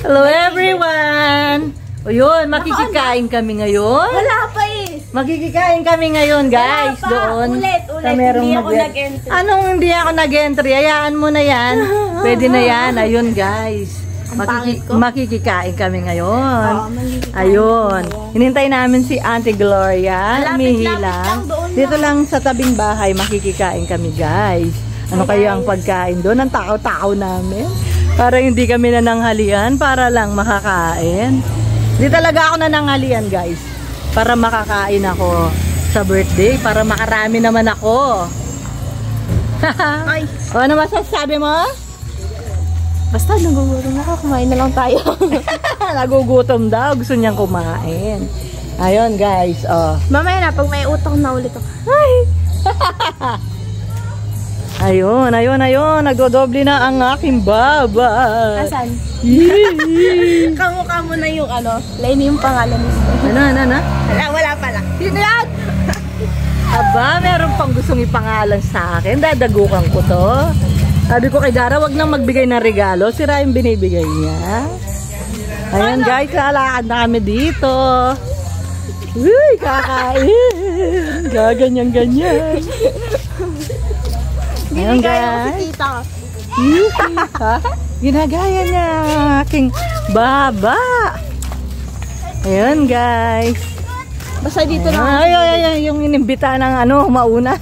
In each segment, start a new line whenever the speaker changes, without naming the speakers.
Hello everyone! O yun, makikikain kami ngayon.
Wala pa eh.
Makikikain kami ngayon guys. Doon.
Ulit. Hindi ako nag-entry.
Anong hindi ako nag-entry? Hayaan mo na yan. Pwede na yan. Ayun guys. Makikikain kami ngayon. Ayun. Hinintay namin si Auntie Gloria. Umihila. Dito lang sa tabing bahay makikikain kami guys. Ano kayo ang pagkain doon? Ang tao-tao namin. Para hindi kami nananghalian. Para lang makakain. Hindi talaga ako nananghalian guys. Para makakain ako sa birthday. Para makarami naman ako. O, ano masasabi mo?
Basta nagugutom ako. Kumain na lang tayo.
Nagugutom daw. Gusto niyang kumain. Ayun guys. Oh.
Mamaya na. Pag may utang na ulit ako.
Ay! Ayun. Nagdodoble na ang aking baba.
Asan? Kamukha mo na yung ano. Lain yung pangalan mo.
Ano?
Wala pala.
Sino yan? Aba, meron pang gustong ipangalan sa akin. Dadagukan ko to. Sabi ko kay Dara, wag nang magbigay ng regalo. Sira yung binibigay niya. Ayun guys, lalakad na kami dito. Uy, kakain. Gaganyan-ganyan. Ayun guys. Ginagaya niya ang aking baba. Ayun guys.
Basta dito lang.
Ay, yung inimbita ng ano, mauna.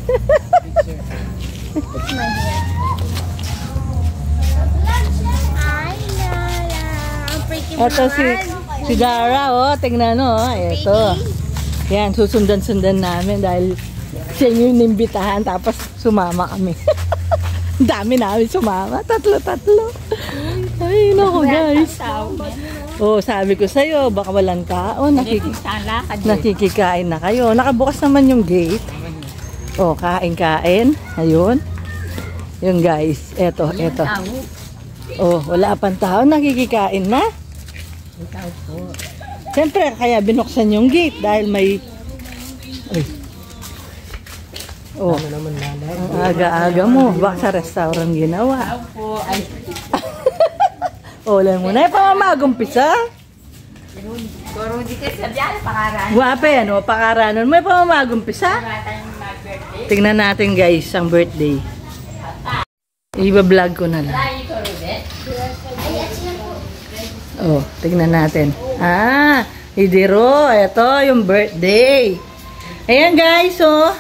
Ito si Dara, oh, tingnan oh, ito. Yan, susundan-sundan namin dahil siya yung inimbitahan tapos sumama kami. Dami namin sumama, tatlo. Ay, naku guys. Oh, sabi ko sa'yo, baka walang tao. Nakikikain na kayo. Nakabukas naman yung gate. Oh, kain. Ayun. Yung guys, eto. Oh, wala pang tao. Nakikikain na. Siyempre, kaya binuksan yung gate dahil may... Ay. Oh, ang aga-aga mo. Baka sa restaurant ginawa. O, lang mo na. Pamamagumpisa. Guwape, ano? Pakaranon. May pamamagumpisa. Tingnan natin guys, ang birthday. Iba-vlog ko na lang. Oh, tingnan natin. Idiro. Ito, yung birthday. Ayan guys, oh.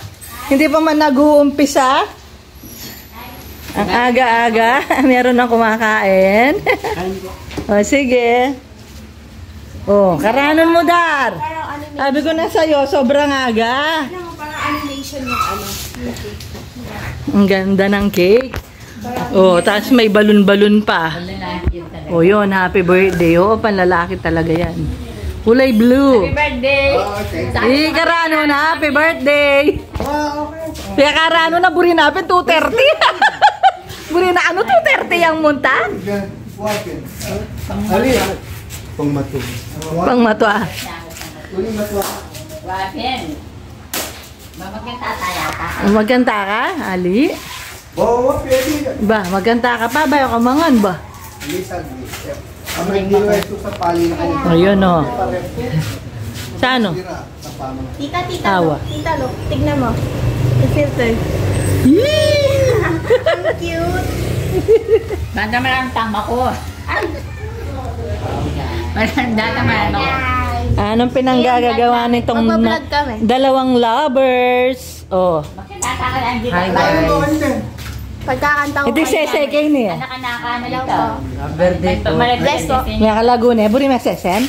Hindi pa man nag-uumpisa. Ang aga-aga. Meron na kumakain. O, sige. O, karanon mo, Dar. Sabi ko na sa'yo, sobrang aga.
Parang animation yung ano.
Ang ganda ng cake. O, tapos may balon-balon pa. O, yun, happy birthday. O, panlalaki talaga yan. Kulay blue. Happy birthday! Karano na, happy birthday! Kaya karano na, buri natin 2:30. Buri na ano, 2:30 ang munta?
Pangmato.
Pangmato ah. Magkanta ka, Ali? Ba, magkanta ka pa, bayo ka mangan ba? Ayun o. Sa ano?
Tita,
Awa.
Tita, look. Tignan mo. The filter. Ang cute.
Banda mo lang tama ko. Banda naman ako.
Anong pinanggagawa nitong dalawang lovers? Oh.
Hi guys.
Pagkakanta ko
Ito sesekay niya.
Anak-anakan na dito.
Birthday po.
Bless po.
May kalagune. Buri mesesen?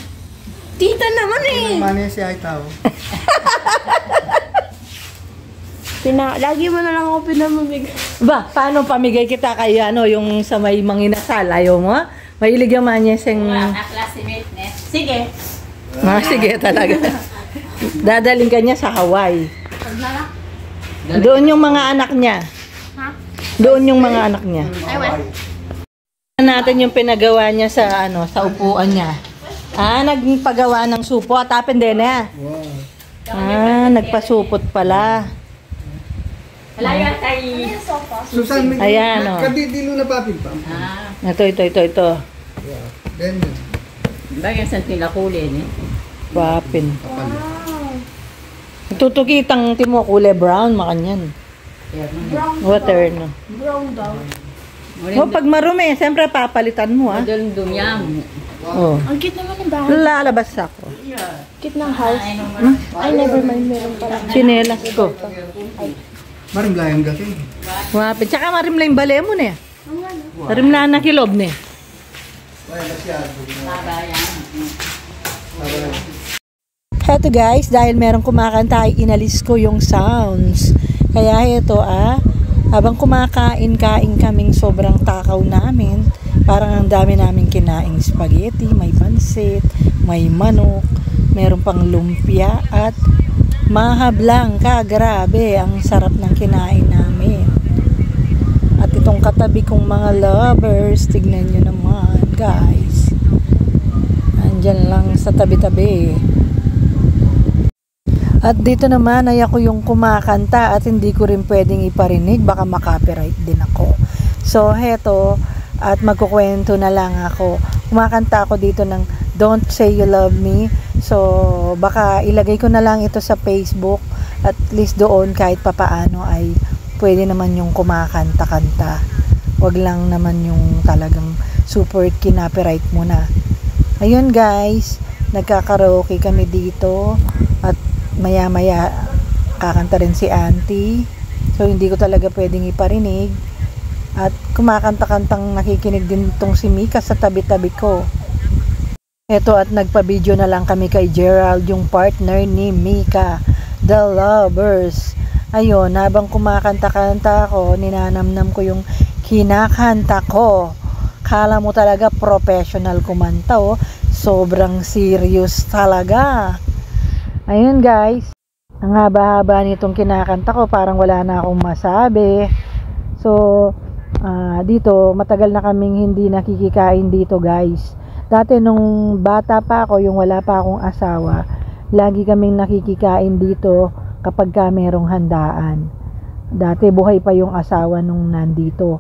Tita naman eh.
Mani siya ay tao.
Lagi mo na lang ako pinamamigay.
Ba, paano pamigay kita kay ano, yung sa may manginasal? Ayaw mo? Mahilig yung manyeseng...
Classmate niya. Sige.
Sige talaga. Dadaling ka niya sa Hawaii. Doon yung mga anak niya. Doon yung mga anak niya. Natin yung pinagawa niya sa ano, sa upuan niya. Nagpagawa ng supot. Tapin din eh. Nagpasupot pala.
Wala yan kay...
Susan,
ayan o.
Kadidilo na papil pa.
Ito.
Then,
Bagay sa tila kulin eh.
Wapin. Tutukitang timo kulay brown, makanyan. Water, no?
Brown daw.
Oh, pag marumi, siyempre papalitan mo, ha?
Model dumyam.
Oh.
Ang cute naman ng bahay.
Lalabas ako.
Cute ng house. Ay, never mind. Meron pala.
Chinelas ko.
Marimlayang gating.
Wapin. Tsaka marimla yung bale mo, ne? Marimla na kilob, ne?
Wala masyado.
Heto guys, dahil merong kumakanta ay inalis ko yung sounds. Kaya ito habang kumakain-kain kaming sobrang takaw namin, parang ang dami naming kinaing spaghetti, may pansit, may manok, meron pang lumpia at mahablang ka, grabe, ang sarap ng kinain namin. At itong katabi kong mga lovers, tignan nyo naman guys. Andyan lang sa tabi-tabi. At dito naman ay ako yung kumakanta at hindi ko rin pwedeng iparinig, baka makopyright din ako. So heto, at magkukwento na lang ako. Kumakanta ako dito ng Don't Say You Love Me. So baka ilagay ko na lang ito sa Facebook, at least doon kahit papaano ay pwede naman yung kumakanta-kanta. Wag lang naman yung talagang super kinopyright mo na. Ayun guys, nagkakaraoke kami dito at maya-maya kakanta rin si auntie. So hindi ko talaga pwedeng iparinig. At kumakanta-kantang nakikinig din tong si Mika sa tabi-tabi ko. Eto, at nagpa-video na lang kami kay Gerald, yung partner ni Mika, The Lovers. Ayun, habang kumakanta-kanta ako, ninanamnam ko yung kinakanta ko. Kala mo talaga professional kumanta, oh. Sobrang serious talaga. Ayun guys, ang haba-haba nitong kinakanta ko, parang wala na akong masabi. So, dito, matagal na kaming hindi nakikikain dito guys. Dati nung bata pa ako, yung wala pa akong asawa, lagi kaming nakikikain dito kapag ka merong handaan. Dati buhay pa yung asawa nung nandito.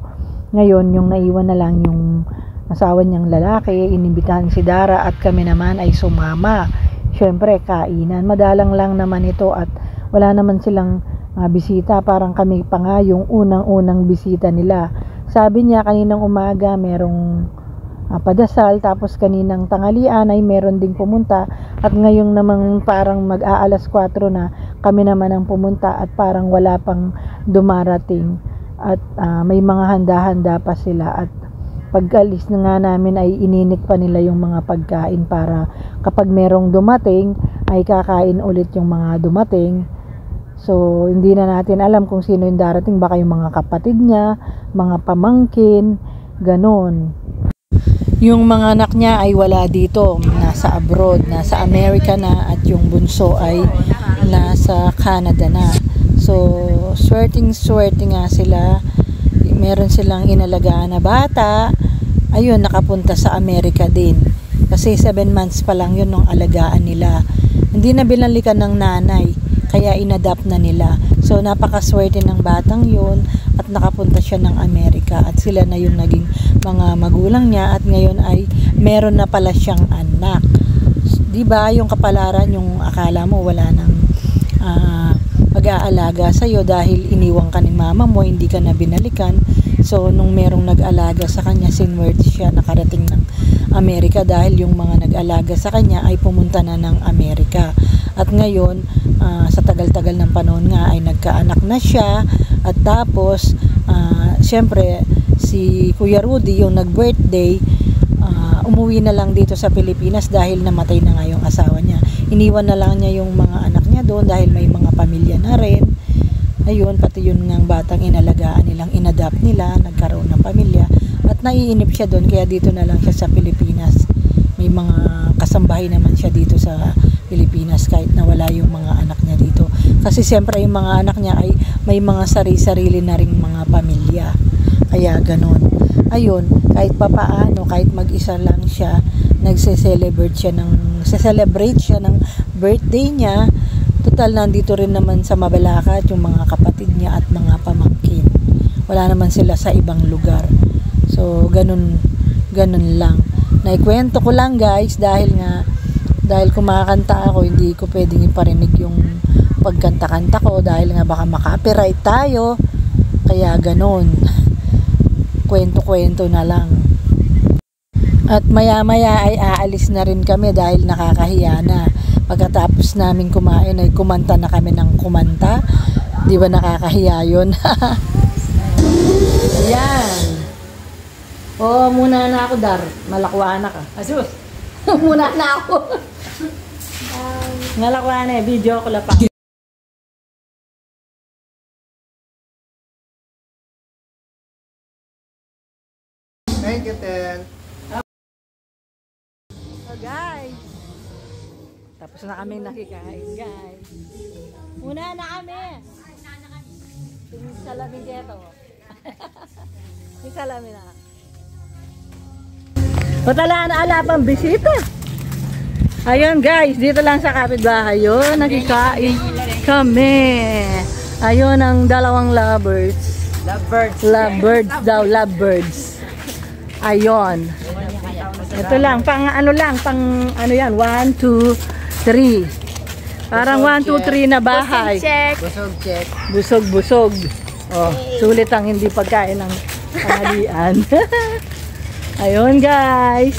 Ngayon, yung naiwan na lang yung asawa niyang lalaki, inimbitahan si Dara at kami naman ay sumama. Syempre, kainan. Madalang lang naman ito at wala naman silang bisita. Parang kami pa nga yung unang-unang bisita nila. Sabi niya kaninang umaga merong padasal, tapos kaninang tanghalian ay meron ding pumunta, at ngayong namang parang mag-aalas 4 na kami naman ang pumunta at parang wala pang dumarating at may mga handa-handa pa sila. At pag-alis na nga namin ay ininit pa nila yung mga pagkain para kapag merong dumating ay kakain ulit yung mga dumating. So hindi na natin alam kung sino yung darating, baka yung mga kapatid niya, mga pamangkin, ganon. Yung mga anak niya ay wala dito, nasa abroad, nasa Amerika na, at yung bunso ay nasa Canada na. So swerting-swerte nga sila. Meron silang inalagaan na bata, ayun, nakapunta sa Amerika din. Kasi 7 months pa lang yun nung alagaan nila. Hindi na binalikan ng nanay, kaya inadapt na nila. So napakaswerte ng batang yun at nakapunta siya ng Amerika at sila na yung naging mga magulang niya, at ngayon ay meron na pala siyang anak. Diba yung kapalaran, yung akala mo wala nang mag-aalaga sa'yo dahil iniwang ka ni mama mo, hindi ka na binalikan. So nung merong nag-alaga sa kanya, sinwerte siya, nakarating ng Amerika dahil yung mga nag-alaga sa kanya ay pumunta na ng Amerika. At ngayon, sa tagal-tagal ng panahon nga ay nagkaanak na siya, at tapos syempre si Kuya Rudy yung nag-birthday, umuwi na lang dito sa Pilipinas dahil namatay na nga yung asawa niya. Iniwan na lang niya yung mga anak niya doon dahil may mga pamilya na rin. Ayun, pati yun ng batang inalagaan nilang, inadapt nila, nagkaroon ng pamilya, at naiinip siya doon, kaya dito na lang siya sa Pilipinas. May mga kasambahay naman siya dito sa Pilipinas kahit nawala yung mga anak niya dito. Kasi siyempre yung mga anak niya ay may mga sarili-sarili na ring mga pamilya. Kaya ganun. Ayun, kahit papaano, kahit mag-isa lang siya, nagse-celebrate siya ng birthday niya. Total, nandito rin naman sa Mabalacat yung mga kapatid niya at mga pamangkin. Wala naman sila sa ibang lugar. So, ganun lang. Naikwento ko lang guys dahil kumakanta ako, hindi ko pwedeng iparinig yung pagkanta-kanta ko dahil nga baka makapiright tayo. Kaya ganon. Kwento-kwento na lang. At maya-maya ay aalis na rin kami dahil nakakahiya na. Pagkatapos namin kumain ay kumanta na kami ng kumanta. Di ba nakakahiya yun? Yan. Oo, muna na ako, Dar. Malakwaan na ka. Asus! Muna na ako. Malakwaan na eh. Video ko lang pa.
Thank you, Tel.
So guys, tapos na kami nakikain guys. Muna na kami. Tingin salamin dito. Tingin salamin na. Patala na ala pang bisita. Ayun guys, dito lang sa kapitbahay yun. Nakikain kami. Ayun ang dalawang lovebirds. Lovebirds daw, lovebirds. Ayun. Ito lang, pang ano yan, 1, 2, 3. Parang 1, 2, 3 na bahay.
Busog check.
Busog. Oh, sulit ang hindi pagkain ng tanghalian. Ayun guys.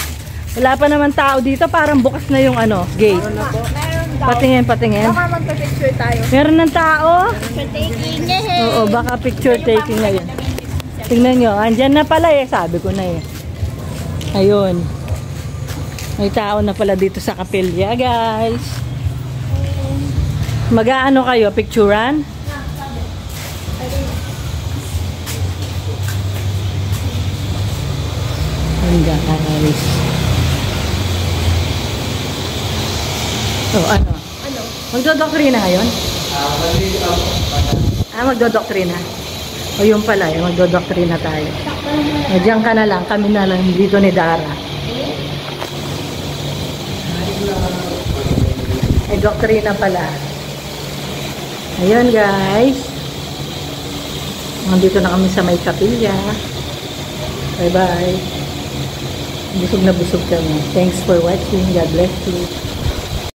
Wala pa naman tao dito, parang bukas na yung gate. Patingin.
Baka magpa-picture tayo.
Meron ng tao?
Picture taking.
Oo, baka picture taking ngayon. Tingnan nyo, andyan na pala sabi ko na Ayun. May tao na pala dito sa kapilya, guys. Mag-aano kayo? Picturean? Hanggang guys. So, ano? Magdodoktrina ngayon? Magdodoktrina. O yun pala, magdodoktrina tayo. O, diyan ka na lang, kami na lang dito ni Dara. Ay, doktrina pala. Ayun guys. Nandito na kami sa may kapilya. Bye bye. Busog na busog kami. Thanks for watching. God bless you.